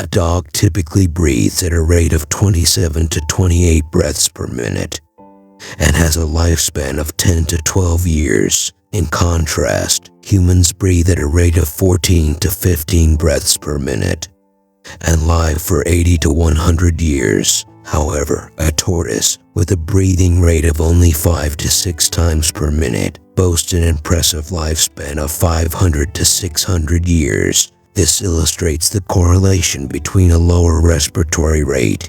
A dog typically breathes at a rate of 27 to 28 breaths per minute and has a lifespan of 10 to 12 years. In contrast, humans breathe at a rate of 14 to 15 breaths per minute and live for 80 to 100 years. However, a tortoise, with a breathing rate of only 5 to 6 times per minute, boasts an impressive lifespan of 500 to 600 years. This illustrates the correlation between a lower respiratory rate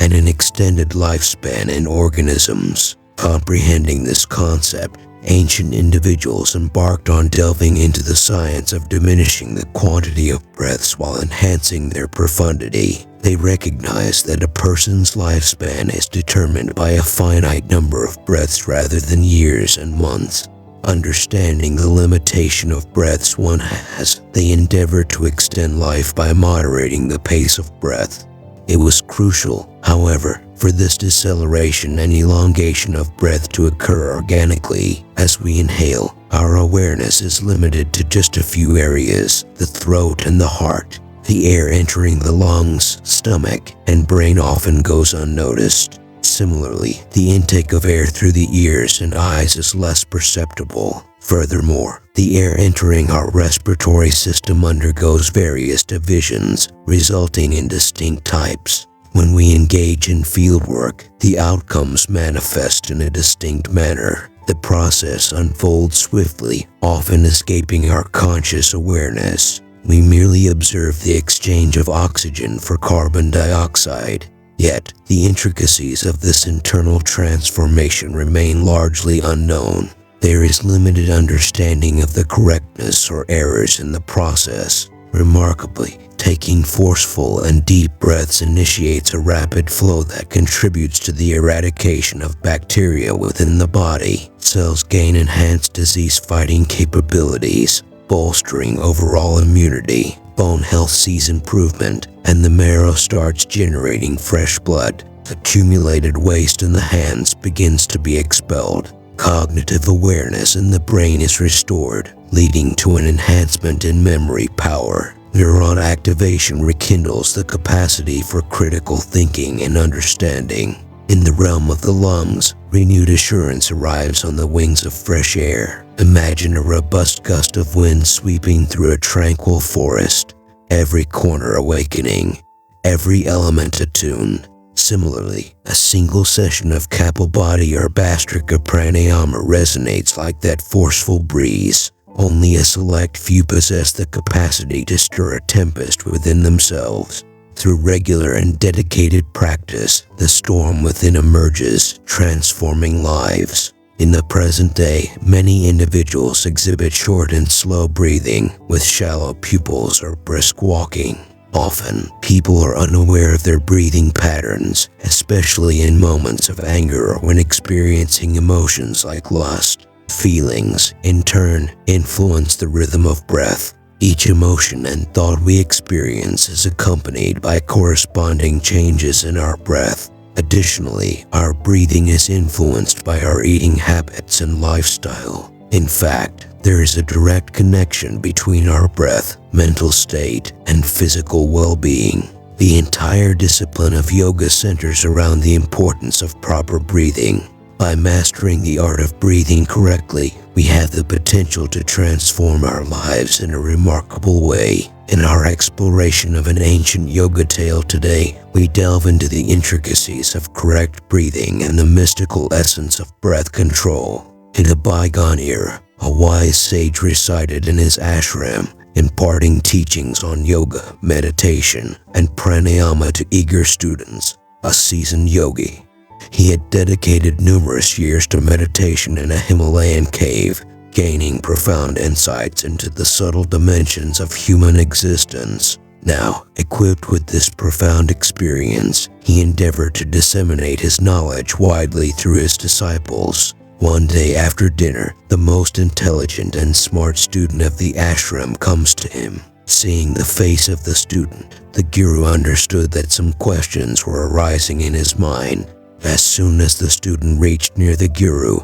and an extended lifespan in organisms. Comprehending this concept, ancient individuals embarked on delving into the science of diminishing the quantity of breaths while enhancing their profundity. They recognized that a person's lifespan is determined by a finite number of breaths rather than years and months. Understanding the limitation of breaths one has, they endeavored to extend life by moderating the pace of breath. It was crucial, however, for this deceleration and elongation of breath to occur organically. As we inhale, our awareness is limited to just a few areas: the throat and the heart. The air entering the lungs, stomach, and brain often goes unnoticed. Similarly, the intake of air through the ears and eyes is less perceptible. Furthermore, the air entering our respiratory system undergoes various divisions, resulting in distinct types. When we engage in fieldwork, the outcomes manifest in a distinct manner. The process unfolds swiftly, often escaping our conscious awareness. We merely observe the exchange of oxygen for carbon dioxide. Yet, the intricacies of this internal transformation remain largely unknown. There is limited understanding of the correctness or errors in the process. Remarkably, taking forceful and deep breaths initiates a rapid flow that contributes to the eradication of bacteria within the body. Cells gain enhanced disease-fighting capabilities, bolstering overall immunity. Bone health sees improvement, and the marrow starts generating fresh blood. Accumulated waste in the hands begins to be expelled. Cognitive awareness in the brain is restored, leading to an enhancement in memory power. Neuron activation rekindles the capacity for critical thinking and understanding. In the realm of the lungs, renewed assurance arrives on the wings of fresh air. Imagine a robust gust of wind sweeping through a tranquil forest, every corner awakening, every element attuned. Similarly, a single session of Kapalbhati or Bhastrika pranayama resonates like that forceful breeze. Only a select few possess the capacity to stir a tempest within themselves. Through regular and dedicated practice, the storm within emerges, transforming lives. In the present day, many individuals exhibit short and slow breathing, with shallow pupils or brisk walking. Often, people are unaware of their breathing patterns, especially in moments of anger or when experiencing emotions like lust. Feelings, in turn, influence the rhythm of breath. Each emotion and thought we experience is accompanied by corresponding changes in our breath. Additionally, our breathing is influenced by our eating habits and lifestyle. In fact, there is a direct connection between our breath, mental state, and physical well-being. The entire discipline of yoga centers around the importance of proper breathing. By mastering the art of breathing correctly, we have the potential to transform our lives in a remarkable way. In our exploration of an ancient yoga tale today, we delve into the intricacies of correct breathing and the mystical essence of breath control. In a bygone era, a wise sage resided in his ashram, imparting teachings on yoga, meditation, and pranayama to eager students. A seasoned yogi, he had dedicated numerous years to meditation in a Himalayan cave, gaining profound insights into the subtle dimensions of human existence. Now, equipped with this profound experience, he endeavored to disseminate his knowledge widely through his disciples. One day after dinner, the most intelligent and smart student of the ashram comes to him. Seeing the face of the student, the guru understood that some questions were arising in his mind. As soon as the student reached near the guru,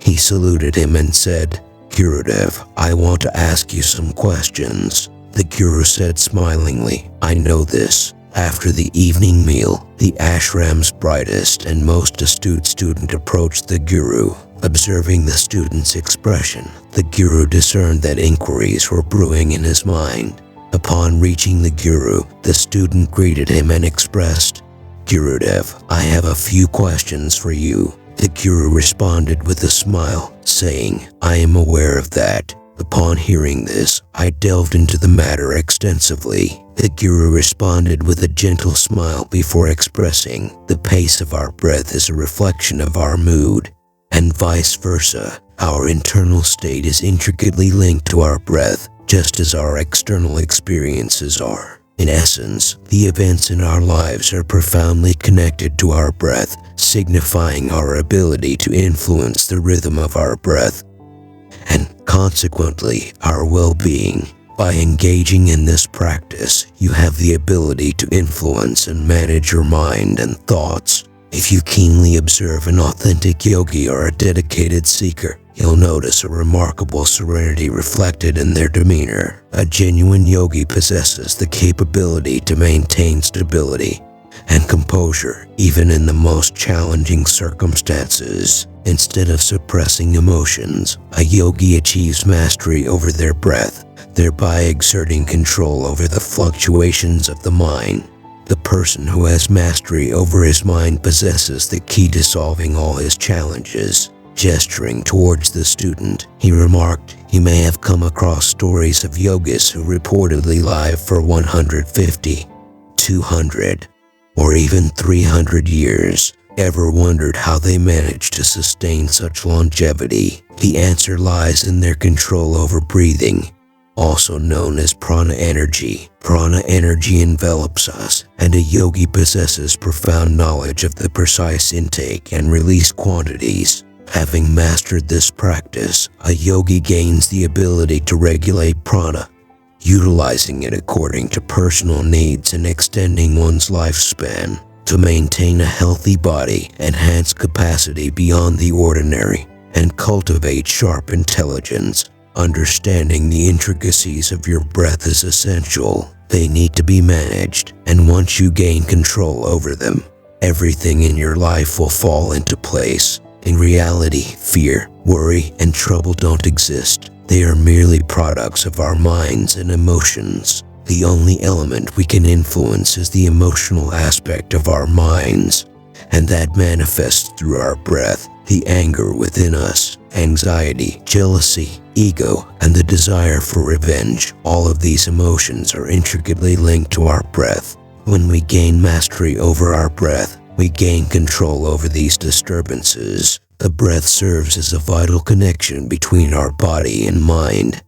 he saluted him and said, "Gurudev, I want to ask you some questions." the guru said smilingly. "I know this." After the evening meal, the ashram's brightest and most astute student approached the guru. Observing the student's expression, the guru discerned that inquiries were brewing in his mind. Upon reaching the guru, the student greeted him and expressed, "Gurudev, I have a few questions for you." The guru responded with a smile, saying, "I am aware of that." Upon hearing this, I delved into the matter extensively. The guru responded with a gentle smile before expressing, "The pace of our breath is a reflection of our mood, and vice versa. Our internal state is intricately linked to our breath, just as our external experiences are. In essence, the events in our lives are profoundly connected to our breath, signifying our ability to influence the rhythm of our breath, and consequently, our well-being. By engaging in this practice, you have the ability to influence and manage your mind and thoughts. If you keenly observe an authentic yogi or a dedicated seeker, you'll notice a remarkable serenity reflected in their demeanor. A genuine yogi possesses the capability to maintain stability and composure even in the most challenging circumstances. Instead of suppressing emotions, a yogi achieves mastery over their breath, thereby exerting control over the fluctuations of the mind. The person who has mastery over his mind possesses the key to solving all his challenges. Gesturing towards the student, he remarked, "You may have come across stories of yogis who reportedly live for 150, 200, or even 300 years. Ever wondered how they manage to sustain such longevity? The answer lies in their control over breathing, also known as prana energy. Prana energy envelops us, and a yogi possesses profound knowledge of the precise intake and release quantities. Having mastered this practice, a yogi gains the ability to regulate prana, utilizing it according to personal needs and extending one's lifespan. To maintain a healthy body, enhance capacity beyond the ordinary, and cultivate sharp intelligence, understanding the intricacies of your breath is essential. They need to be managed, and once you gain control over them, everything in your life will fall into place. In reality, fear, worry, and trouble don't exist. They are merely products of our minds and emotions. The only element we can influence is the emotional aspect of our minds, and that manifests through our breath. The anger within us, anxiety, jealousy, ego, and the desire for revenge. All of these emotions are intricately linked to our breath. When we gain mastery over our breath, we gain control over these disturbances. The breath serves as a vital connection between our body and mind,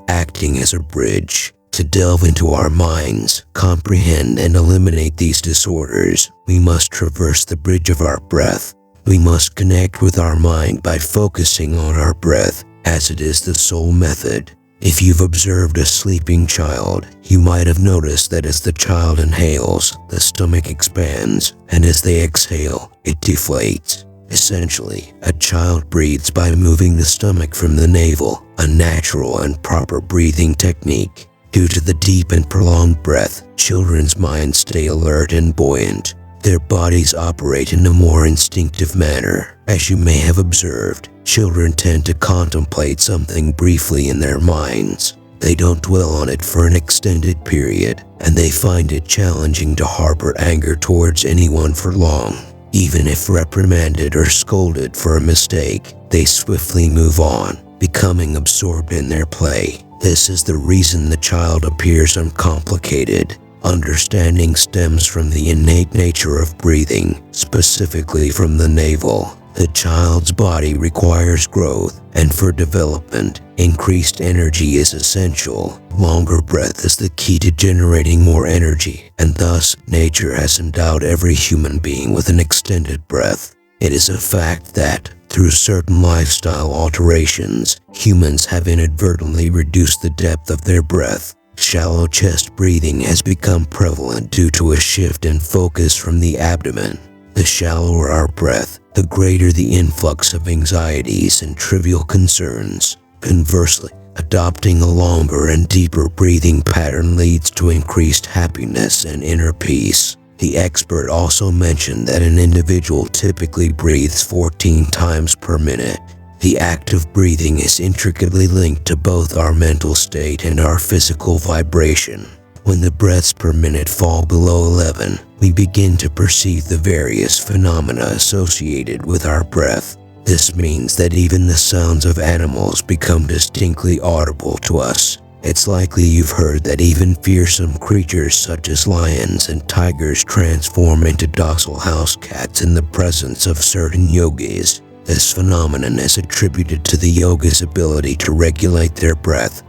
acting as a bridge. To delve into our minds, comprehend and eliminate these disorders, we must traverse the bridge of our breath. We must connect with our mind by focusing on our breath, as it is the sole method. If you've observed a sleeping child, you might have noticed that as the child inhales, the stomach expands, and as they exhale, it deflates. Essentially, a child breathes by moving the stomach from the navel, a natural and proper breathing technique. Due to the deep and prolonged breath, children's minds stay alert and buoyant. Their bodies operate in a more instinctive manner. As you may have observed, children tend to contemplate something briefly in their minds. They don't dwell on it for an extended period, and they find it challenging to harbor anger towards anyone for long. Even if reprimanded or scolded for a mistake, they swiftly move on, becoming absorbed in their play. This is the reason the child appears uncomplicated. Understanding stems from the innate nature of breathing, specifically from the navel. The child's body requires growth, and for development, increased energy is essential. Longer breath is the key to generating more energy, and thus, nature has endowed every human being with an extended breath. It is a fact that, through certain lifestyle alterations, humans have inadvertently reduced the depth of their breath. Shallow chest breathing has become prevalent due to a shift in focus from the abdomen. The shallower our breath, the greater the influx of anxieties and trivial concerns. Conversely, Adopting a longer and deeper breathing pattern leads to increased happiness and inner peace. The expert also mentioned that an individual typically breathes 14 times per minute. The act of breathing is intricately linked to both our mental state and our physical vibration. When the breaths per minute fall below 11, we begin to perceive the various phenomena associated with our breath. This means that even the sounds of animals become distinctly audible to us. It's likely you've heard that even fearsome creatures such as lions and tigers transform into docile house cats in the presence of certain yogis. This phenomenon is attributed to the yogi's ability to regulate their breath,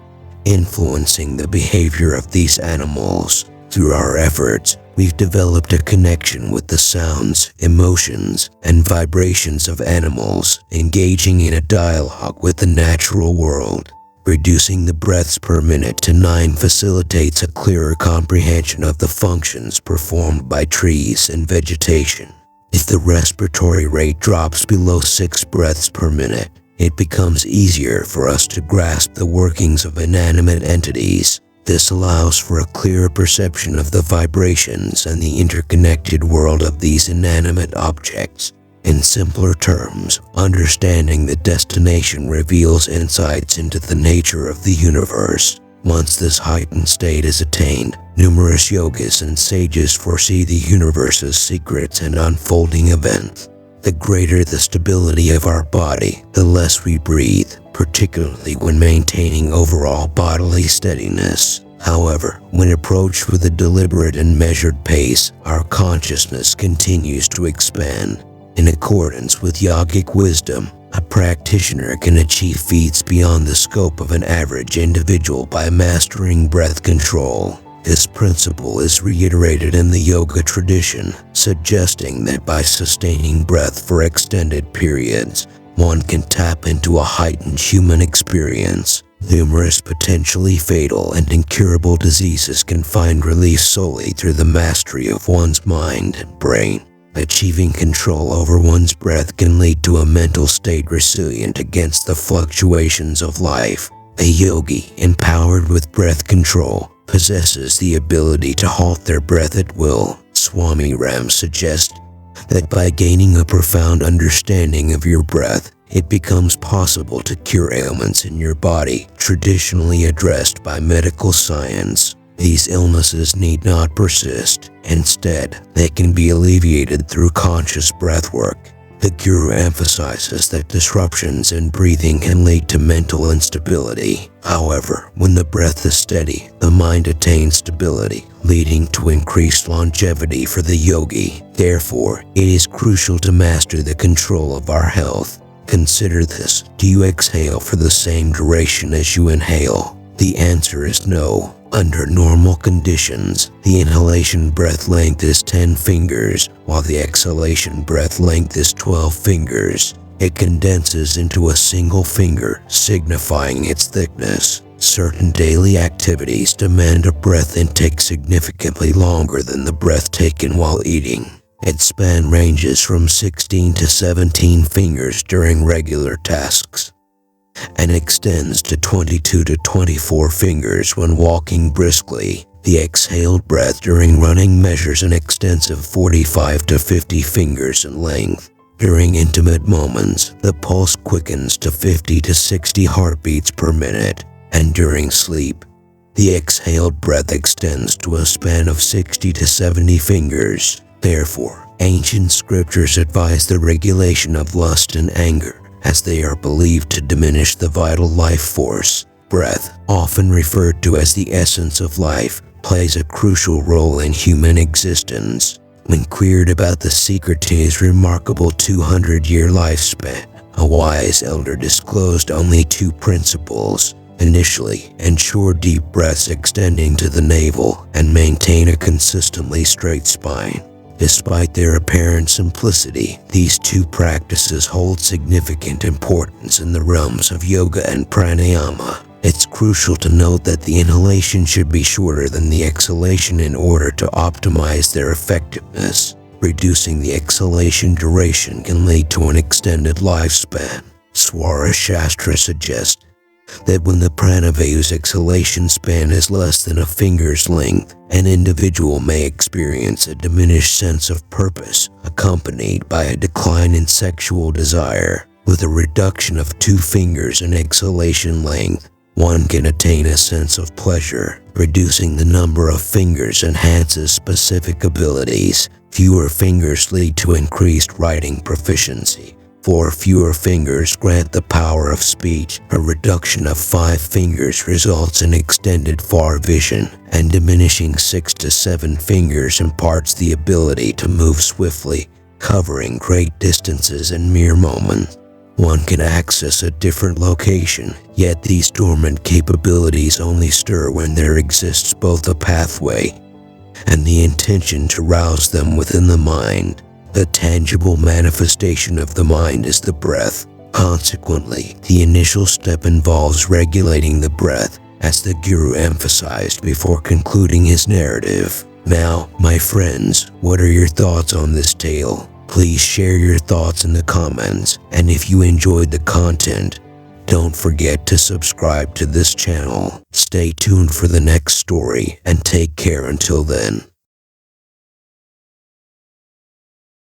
influencing the behavior of these animals. Through our efforts, we've developed a connection with the sounds, emotions, and vibrations of animals, engaging in a dialogue with the natural world. Reducing the breaths per minute to 9 facilitates a clearer comprehension of the functions performed by trees and vegetation. If the respiratory rate drops below 6 breaths per minute, it becomes easier for us to grasp the workings of inanimate entities. This allows for a clearer perception of the vibrations and the interconnected world of these inanimate objects. In simpler terms, understanding the destination reveals insights into the nature of the universe. Once this heightened state is attained, numerous yogis and sages foresee the universe's secrets and unfolding events. The greater the stability of our body, the less we breathe, particularly when maintaining overall bodily steadiness. However, when approached with a deliberate and measured pace, our consciousness continues to expand. In accordance with yogic wisdom, a practitioner can achieve feats beyond the scope of an average individual by mastering breath control. This principle is reiterated in the yoga tradition, suggesting that by sustaining breath for extended periods, one can tap into a heightened human experience. Numerous potentially fatal and incurable diseases can find relief solely through the mastery of one's mind and brain. Achieving control over one's breath can lead to a mental state resilient against the fluctuations of life. A yogi, empowered with breath control, possesses the ability to halt their breath at will. Swami Ram suggests that by gaining a profound understanding of your breath, it becomes possible to cure ailments in your body traditionally addressed by medical science. These illnesses need not persist. Instead, they can be alleviated through conscious breathwork. The guru emphasizes that disruptions in breathing can lead to mental instability. However, when the breath is steady, the mind attains stability, leading to increased longevity for the yogi. Therefore, it is crucial to master the control of our health. Consider this: do you exhale for the same duration as you inhale? The answer is no. Under normal conditions, the inhalation breath length is 10 fingers, while the exhalation breath length is 12 fingers. It condenses into a single finger, signifying its thickness. Certain daily activities demand a breath intake significantly longer than the breath taken while eating. Its span ranges from 16 to 17 fingers during regular tasks, and extends to 22 to 24 fingers when walking briskly. The exhaled breath during running measures an extensive 45 to 50 fingers in length. During intimate moments, the pulse quickens to 50 to 60 heartbeats per minute, and during sleep, the exhaled breath extends to a span of 60 to 70 fingers. Therefore, ancient scriptures advise the regulation of lust and anger, as they are believed to diminish the vital life force. Breath, often referred to as the essence of life, plays a crucial role in human existence. When queried about the secret to his remarkable 200-year lifespan, a wise elder disclosed only 2 principles. Initially, ensure deep breaths extending to the navel and maintain a consistently straight spine. Despite their apparent simplicity, these 2 practices hold significant importance in the realms of yoga and pranayama. It's crucial to note that the inhalation should be shorter than the exhalation in order to optimize their effectiveness. Reducing the exhalation duration can lead to an extended lifespan. Swara Shastra suggests that when the pranavayu's exhalation span is less than a finger's length, an individual may experience a diminished sense of purpose, accompanied by a decline in sexual desire. With a reduction of 2 fingers in exhalation length, one can attain a sense of pleasure. Reducing the number of fingers enhances specific abilities. Fewer fingers lead to increased writing proficiency. 4 fewer fingers grant the power of speech. A reduction of 5 fingers results in extended far vision, and diminishing 6 to 7 fingers imparts the ability to move swiftly, covering great distances in mere moments. One can access a different location, yet these dormant capabilities only stir when there exists both a pathway and the intention to rouse them within the mind. The tangible manifestation of the mind is the breath. Consequently, the initial step involves regulating the breath, as the Guru emphasized before concluding his narrative. Now, my friends, what are your thoughts on this tale? Please share your thoughts in the comments, and if you enjoyed the content, don't forget to subscribe to this channel. Stay tuned for the next story, and take care until then.